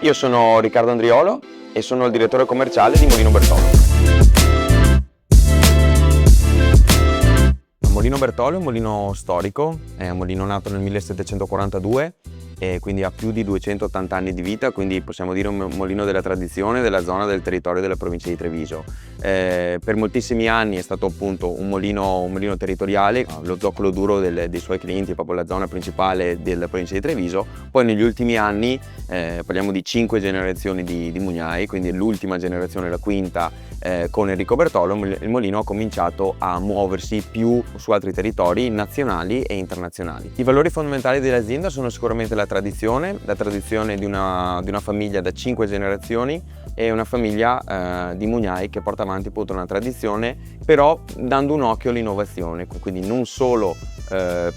Io sono Riccardo Andriolo e sono il direttore commerciale di Molino Bertolo. Molino Bertolo è un mulino storico, è un mulino nato nel 1742 e quindi ha più di 280 anni di vita, quindi possiamo dire un mulino della tradizione della zona del territorio della provincia di Treviso. Per moltissimi anni è stato appunto un mulino territoriale, lo zoccolo duro dei suoi clienti, proprio la zona principale della provincia di Treviso. Poi negli ultimi anni, parliamo di 5 generazioni di mugnai, quindi l'ultima generazione, la quinta, con Enrico Bertolo, il mulino ha cominciato a muoversi più su altri territori nazionali e internazionali. I valori fondamentali dell'azienda sono sicuramente la tradizione di una famiglia da 5 generazioni e una famiglia di mugnai che porta avanti appunto una tradizione, però dando un occhio all'innovazione, quindi non solo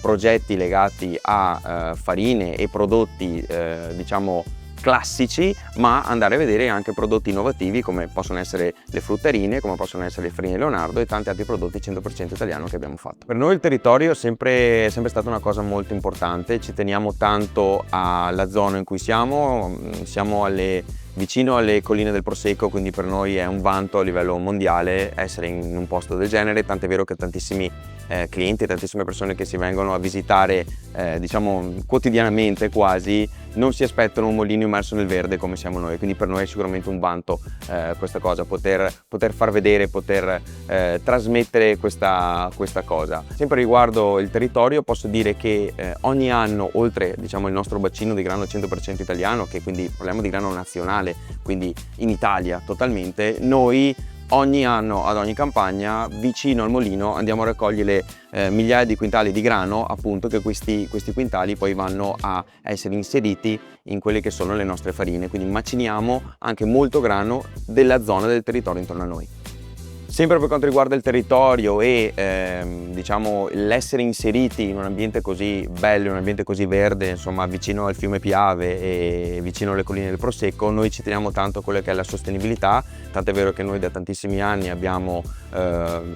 progetti legati a farine e prodotti diciamo classici, ma andare a vedere anche prodotti innovativi come possono essere le fruttarine, come possono essere le farine Leonardo e tanti altri prodotti 100% italiano che abbiamo fatto. Per noi il territorio è sempre stata una cosa molto importante, ci teniamo tanto alla zona in cui siamo vicino alle colline del Prosecco, quindi per noi è un vanto a livello mondiale essere in un posto del genere, tant'è vero che tantissimi clienti, tantissime persone che si vengono a visitare diciamo quotidianamente quasi non si aspettano un mulino immerso nel verde come siamo noi, quindi per noi è sicuramente un vanto questa cosa, poter far vedere, poter trasmettere questa cosa. Sempre riguardo il territorio posso dire che ogni anno, oltre diciamo il nostro bacino di grano 100% italiano, che quindi parliamo di grano nazionale, quindi in Italia totalmente, noi ogni anno ad ogni campagna vicino al mulino andiamo a raccogliere migliaia di quintali di grano, appunto, che questi quintali poi vanno a essere inseriti in quelle che sono le nostre farine, quindi maciniamo anche molto grano della zona del territorio intorno a noi. Sempre per quanto riguarda il territorio e diciamo l'essere inseriti in un ambiente così bello, un ambiente così verde, insomma vicino al fiume Piave e vicino alle colline del Prosecco, noi ci teniamo tanto a quella che è la sostenibilità, tant'è vero che noi da tantissimi anni abbiamo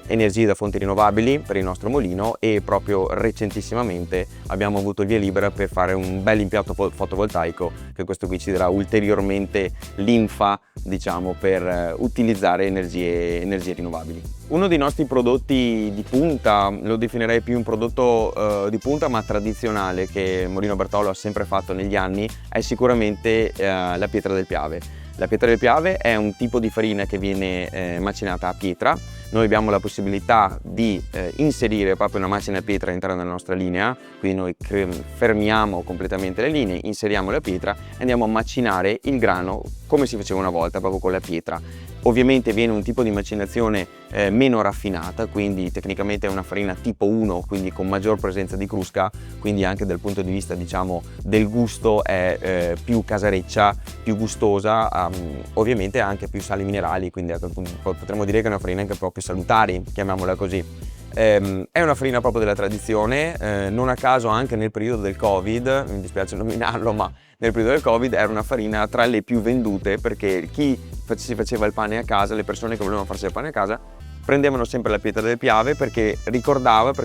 energie da fonti rinnovabili per il nostro mulino e proprio recentissimamente abbiamo avuto il via libera per fare un bel impianto fotovoltaico, che questo qui ci darà ulteriormente linfa, diciamo, per utilizzare energie rinnovabili. Uno dei nostri prodotti di punta, lo definirei più un prodotto di punta ma tradizionale, che Molino Bertolo ha sempre fatto negli anni, è sicuramente la pietra del Piave. La pietra del Piave è un tipo di farina che viene macinata a pietra. Noi abbiamo la possibilità di inserire proprio una macina a pietra all'interno della nostra linea, quindi noi fermiamo completamente le linee, inseriamo la pietra e andiamo a macinare il grano come si faceva una volta, proprio con la pietra. Ovviamente viene un tipo di macinazione meno raffinata, quindi tecnicamente è una farina tipo 1, quindi con maggior presenza di crusca, quindi anche dal punto di vista diciamo del gusto è più casareccia, più gustosa, ovviamente anche più sali minerali, quindi potremmo dire che è una farina anche proprio salutare, chiamiamola così. È una farina proprio della tradizione, non a caso anche nel periodo del Covid, mi dispiace nominarlo, ma nel periodo del Covid era una farina tra le più vendute, perché chi si faceva il pane a casa, le persone che volevano farsi il pane a casa, prendevano sempre la pietra del Piave perché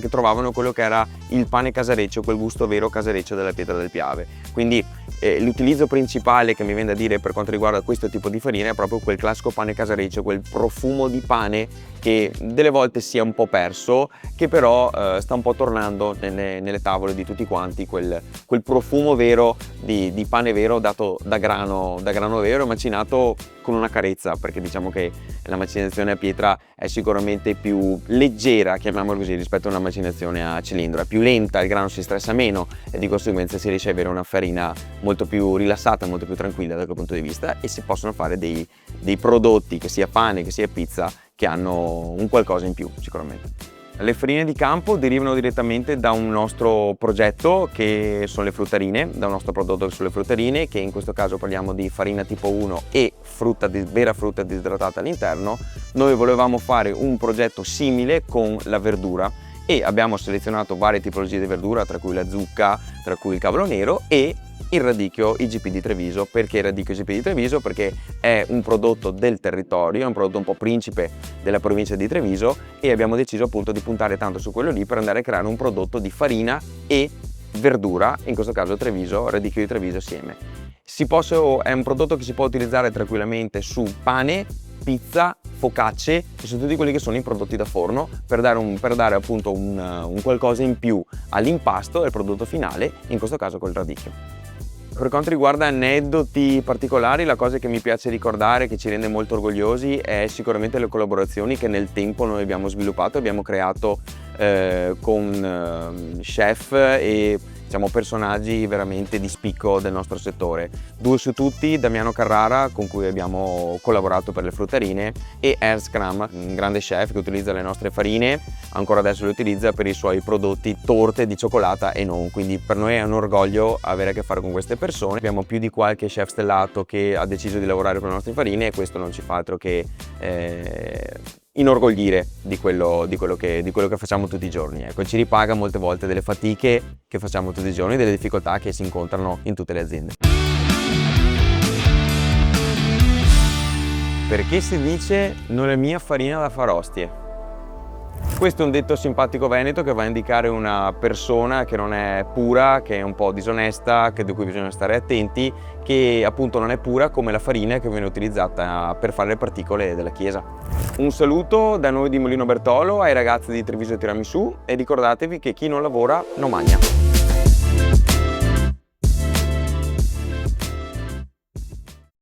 trovavano quello che era il pane casareccio, quel gusto vero casareccio della pietra del Piave. Quindi l'utilizzo principale che mi viene da dire per quanto riguarda questo tipo di farina è proprio quel classico pane casareccio, quel profumo di pane che delle volte si è un po' perso, che però sta un po' tornando nelle tavole di tutti quanti, quel profumo vero di pane vero dato da grano vero, macinato con una carezza, perché diciamo che la macinazione a pietra è sicuramente più leggera, chiamiamola così, rispetto a una macinazione a cilindro, è più lenta, il grano si stressa meno e di conseguenza si riesce ad avere una farina molto più rilassata, molto più tranquilla da quel punto di vista, e si possono fare dei prodotti, che sia pane, che sia pizza, che hanno un qualcosa in più sicuramente. Le farine di campo derivano direttamente da un nostro progetto che sono le fruttarine, da un nostro prodotto che sono le fruttarine, che in questo caso parliamo di farina tipo 1 e vera frutta disidratata all'interno. Noi volevamo fare un progetto simile con la verdura e abbiamo selezionato varie tipologie di verdura, tra cui la zucca, tra cui il cavolo nero e il radicchio IGP di Treviso. Perché il radicchio IGP di Treviso? Perché è un prodotto del territorio, è un prodotto un po' principe della provincia di Treviso e abbiamo deciso appunto di puntare tanto su quello lì per andare a creare un prodotto di farina e verdura, in questo caso Treviso, radicchio di Treviso assieme. È un prodotto che si può utilizzare tranquillamente su pane, pizza, focacce e su tutti quelli che sono i prodotti da forno per dare appunto un qualcosa in più all'impasto del prodotto finale, in questo caso col radicchio. Per quanto riguarda aneddoti particolari, la cosa che mi piace ricordare, che ci rende molto orgogliosi, è sicuramente le collaborazioni che nel tempo noi abbiamo sviluppato, abbiamo creato con chef e diciamo personaggi veramente di spicco del nostro settore. Due su tutti, Damiano Carrara, con cui abbiamo collaborato per le fruttarine, e Ernst Kram, un grande chef che utilizza le nostre farine, ancora adesso le utilizza per i suoi prodotti torte di cioccolata e non, quindi per noi è un orgoglio avere a che fare con queste persone. Abbiamo più di qualche chef stellato che ha deciso di lavorare con le nostre farine e questo non ci fa altro che inorgoglire di quello che facciamo tutti i giorni. Ecco, ci ripaga molte volte delle fatiche che facciamo tutti i giorni, delle difficoltà che si incontrano in tutte le aziende. Perché si dice non è mia farina da far ostie? Questo è un detto simpatico veneto che va a indicare una persona che non è pura, che è un po' disonesta, di cui bisogna stare attenti, che appunto non è pura come la farina che viene utilizzata per fare le particole della chiesa. Un saluto da noi di Molino Bertolo ai ragazzi di Treviso Tiramisù e ricordatevi che chi non lavora non mangia.